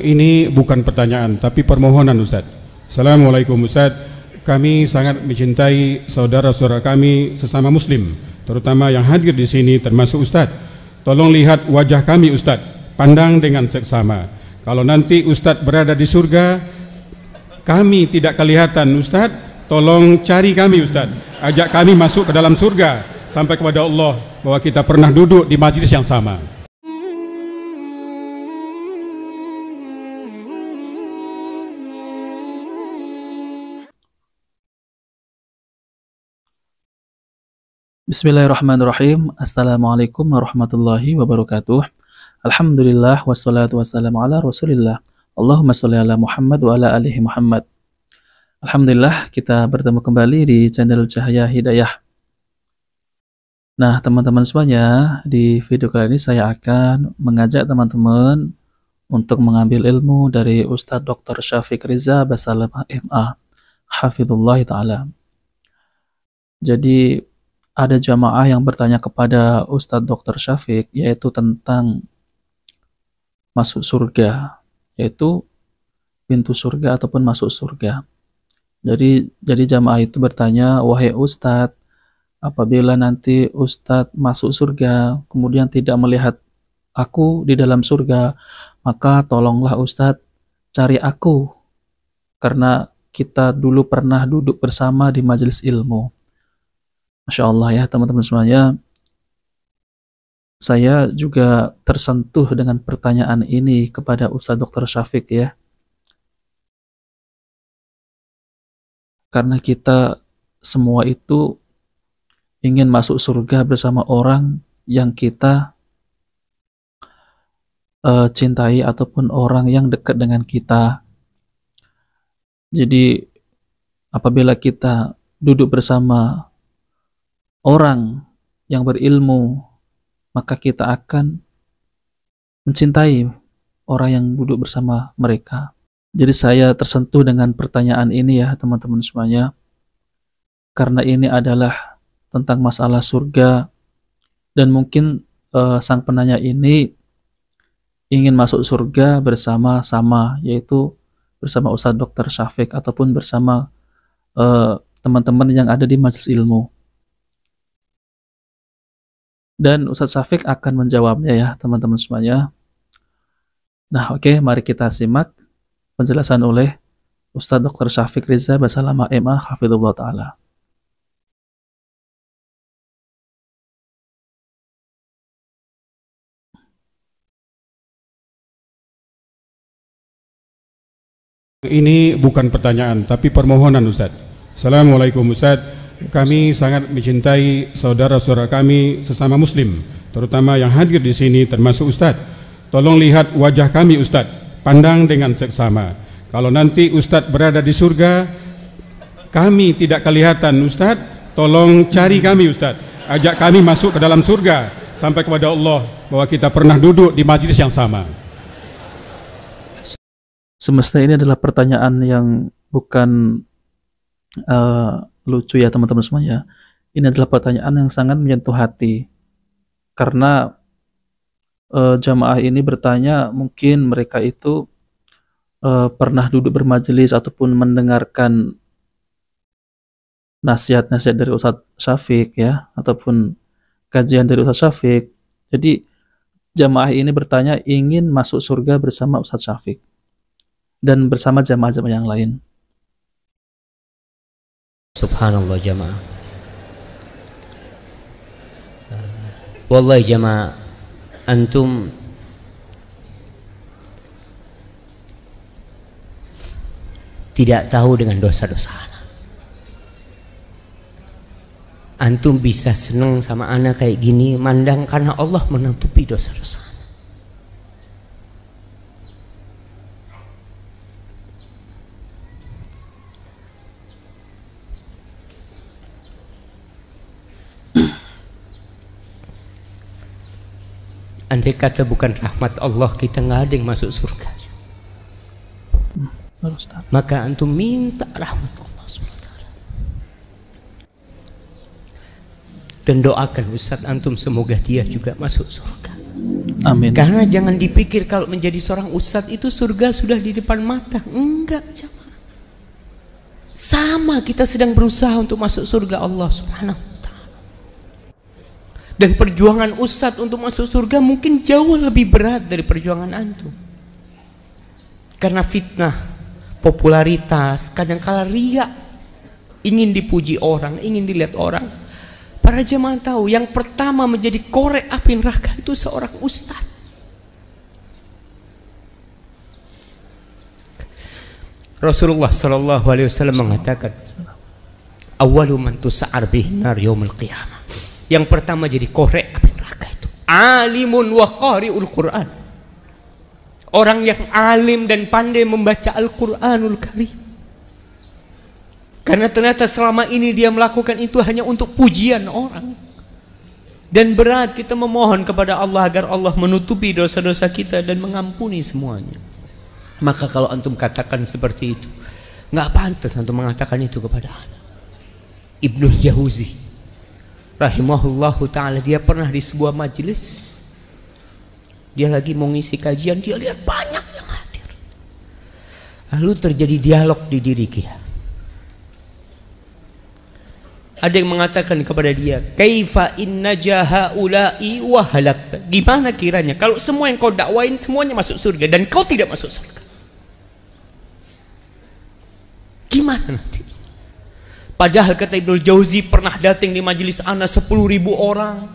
Ini bukan pertanyaan, tapi permohonan Ustaz. Assalamualaikum Ustaz. Kami sangat mencintai saudara-saudara kami sesama Muslim, terutama yang hadir di sini termasuk Ustaz. Tolong lihat wajah kami Ustaz, pandang dengan seksama. Kalau nanti Ustaz berada di surga, kami tidak kelihatan Ustaz, tolong cari kami Ustaz. Ajak kami masuk ke dalam surga sampai kepada Allah bahwa kita pernah duduk di majlis yang sama. Bismillahirrahmanirrahim. Assalamualaikum warahmatullahi wabarakatuh. Alhamdulillah wassalatu wassalamu ala Rasulillah. Allahumma sholli ala Muhammad wa ala alihi Muhammad. Alhamdulillah kita bertemu kembali di channel Cahaya Hidayah. Nah, teman-teman semuanya, di video kali ini saya akan mengajak teman-teman untuk mengambil ilmu dari Ustadz Dr. Syafiq Riza Basalamah MA Hafidhullah Ta'ala. Jadi ada jamaah yang bertanya kepada Ustadz Dr. Syafiq, yaitu tentang masuk surga, yaitu pintu surga ataupun masuk surga. Jadi jamaah itu bertanya, wahai Ustadz, apabila nanti Ustadz masuk surga, kemudian tidak melihat aku di dalam surga, maka tolonglah Ustadz cari aku, karena kita dulu pernah duduk bersama di majelis ilmu. Masya Allah ya teman-teman semuanya, saya juga tersentuh dengan pertanyaan ini kepada Ustadz Dr. Syafiq ya. Karena kita semua itu ingin masuk surga bersama orang yang kita cintai ataupun orang yang dekat dengan kita. Jadi apabila kita duduk bersama orang yang berilmu, maka kita akan mencintai orang yang duduk bersama mereka. Jadi saya tersentuh dengan pertanyaan ini ya teman-teman semuanya, karena ini adalah tentang masalah surga, dan mungkin sang penanya ini ingin masuk surga bersama-sama, yaitu bersama Ustadz Dr. Syafiq ataupun bersama teman-teman yang ada di majelis ilmu. Dan Ustadz Syafiq akan menjawabnya ya teman-teman semuanya. Nah oke, mari kita simak penjelasan oleh Ustadz Dr. Syafiq Riza Basalamah MA Hafidhullah Ta'ala. Ini bukan pertanyaan, tapi permohonan Ustaz. Assalamualaikum Ustaz. Kami sangat mencintai saudara-saudara kami sesama Muslim, terutama yang hadir di sini termasuk Ustaz. Tolong lihat wajah kami Ustaz, pandang dengan seksama. Kalau nanti Ustaz berada di surga, kami tidak kelihatan Ustaz, tolong cari kami Ustaz. Ajak kami masuk ke dalam surga sampai kepada Allah bahwa kita pernah duduk di majlis yang sama. Semestinya ini adalah pertanyaan yang bukan lucu ya teman-teman semuanya. Ini adalah pertanyaan yang sangat menyentuh hati, karena jamaah ini bertanya, mungkin mereka itu pernah duduk bermajelis ataupun mendengarkan nasihat-nasihat dari Ustadz Syafiq ya, ataupun kajian dari Ustadz Syafiq. Jadi jamaah ini bertanya ingin masuk surga bersama Ustadz Syafiq dan bersama jamaah-jamaah yang lain. Subhanallah jamaah. Wallahi jamaah, antum tidak tahu dengan dosa-dosa anak. Antum bisa seneng sama anak kayak gini, mandang karena Allah menutupi dosa-dosa anak. Andai kata bukan rahmat Allah, kita nggak ada yang masuk surga. Maka antum minta rahmat Allah SWT dan doakan Ustadz antum semoga dia juga masuk surga. Amin. Karena jangan dipikir kalau menjadi seorang ustadz itu surga sudah di depan mata. Enggak, jamaah. Sama, kita sedang berusaha untuk masuk surga Allah Subhanahu wa ta'ala. Dan perjuangan ustadz untuk masuk surga mungkin jauh lebih berat dari perjuangan antum. Karena fitnah, popularitas, kadangkala riya, ingin dipuji orang, ingin dilihat orang. Para jemaah tahu, yang pertama menjadi korek api neraka itu seorang ustadz. Rasulullah sallallahu alaihi wasallam mengatakan, "Awwalu man tus'ar bihin nar yaumil qiyamah." Yang pertama jadi korek api neraka itu alimun wa qari'ul Qur'an. Orang yang alim dan pandai membaca Al-Qur'anul Karim. Karena ternyata selama ini dia melakukan itu hanya untuk pujian orang. Dan berat kita memohon kepada Allah agar Allah menutupi dosa-dosa kita dan mengampuni semuanya. Maka kalau antum katakan seperti itu, nggak pantas antum mengatakan itu kepada anak. Ibnul Jauzi rahimahullahu ta'ala, dia pernah di sebuah majelis, dia lagi mau ngisi kajian, dia lihat banyak yang hadir. Lalu terjadi dialog di diri dia. Ada yang mengatakan kepada dia, "Kaifa inna jahaula'i wa halakta?" Gimana kiranya kalau semua yang kau dakwain semuanya masuk surga dan kau tidak masuk surga? Gimana nanti? Padahal kata Ibnul Jauzi, pernah datang di majelis ana 10.000 orang.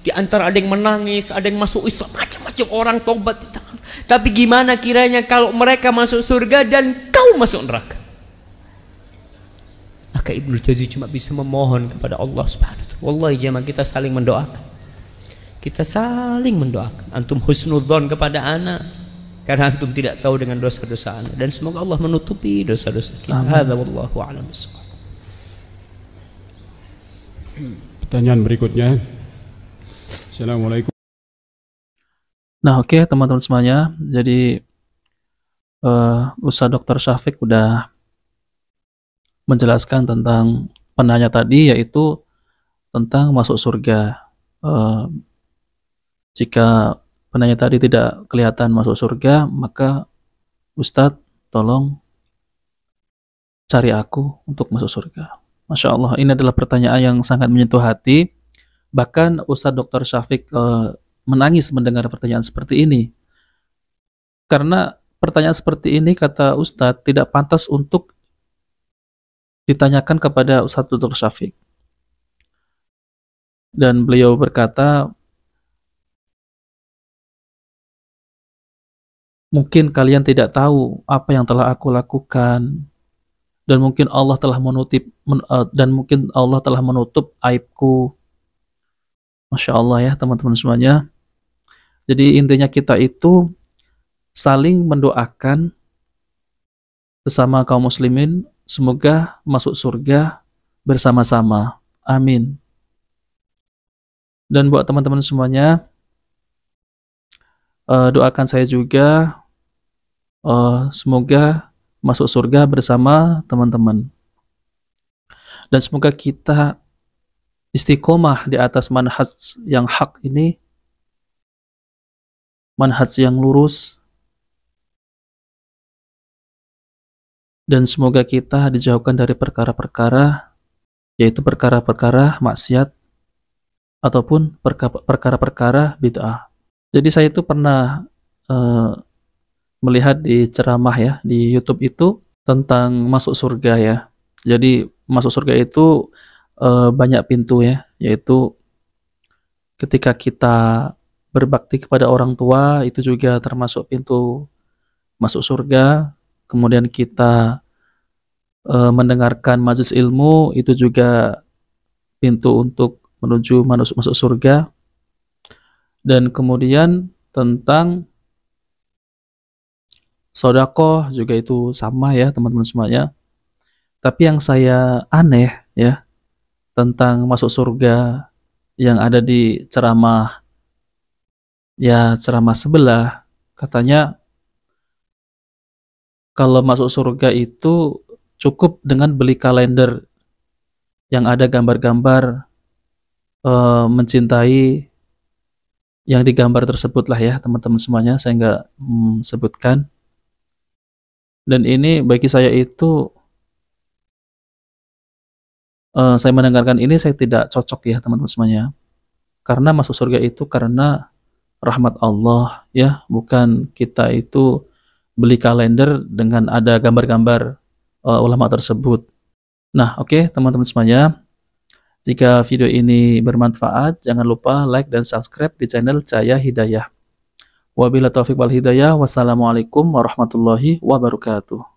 Di antara ada yang menangis, ada yang masuk Islam, macam-macam orang tobat di tangan. Tapi gimana kiranya kalau mereka masuk surga dan kau masuk neraka? Maka Ibnul Jauzi cuma bisa memohon kepada Allah Subhanahu wa ta'ala. Wallahi jemaah, kita saling mendoakan. Kita saling mendoakan. Antum husnudzon kepada ana karena antum tidak tahu dengan dosa-dosa ana, dan semoga Allah menutupi dosa-dosa kita. Hadza wallahu a'lam bissawab. Pertanyaan berikutnya. Assalamualaikum. Nah, oke, teman-teman semuanya. Jadi Ustaz Dr. Syafiq udah menjelaskan tentang penanya tadi, yaitu tentang masuk surga. Jika penanya tadi tidak kelihatan masuk surga, maka Ustadz tolong cari aku untuk masuk surga. Masya Allah, ini adalah pertanyaan yang sangat menyentuh hati. Bahkan Ustadz Dr. Syafiq menangis mendengar pertanyaan seperti ini. Karena pertanyaan seperti ini, kata Ustadz, tidak pantas untuk ditanyakan kepada Ustadz Dr. Syafiq. Dan beliau berkata, mungkin kalian tidak tahu apa yang telah aku lakukan, dan mungkin Allah telah menutup aibku. Masya Allah ya teman-teman semuanya. Jadi intinya kita itu saling mendoakan sesama kaum muslimin, semoga masuk surga bersama-sama. Amin. Dan buat teman-teman semuanya, doakan saya juga semoga masuk surga bersama teman-teman. Dan semoga kita istiqomah di atas manhaj yang hak ini, manhaj yang lurus, dan semoga kita dijauhkan dari perkara-perkara, yaitu perkara-perkara maksiat ataupun perkara-perkara bid'ah. Jadi saya itu pernah melihat di ceramah ya di YouTube itu tentang masuk surga ya. Jadi masuk surga itu banyak pintu ya, yaitu ketika kita berbakti kepada orang tua itu juga termasuk pintu masuk surga. Kemudian kita mendengarkan majelis ilmu itu juga pintu untuk menuju masuk surga. Dan kemudian tentang sedekah juga itu sama ya teman-teman semuanya. Tapi yang saya aneh ya tentang masuk surga yang ada di ceramah sebelah, katanya kalau masuk surga itu cukup dengan beli kalender yang ada gambar-gambar mencintai yang digambar tersebut lah ya teman-teman semuanya, saya nggak sebutkan. Dan ini bagi saya itu saya mendengarkan ini saya tidak cocok ya teman-teman semuanya, karena masuk surga itu karena rahmat Allah ya, bukan kita itu beli kalender dengan ada gambar-gambar ulama tersebut. Nah, oke, teman-teman semuanya, jika video ini bermanfaat, jangan lupa like dan subscribe di channel Cahaya Hidayah. Wabillahi taufiq wal hidayah. Wassalamualaikum warahmatullahi wabarakatuh.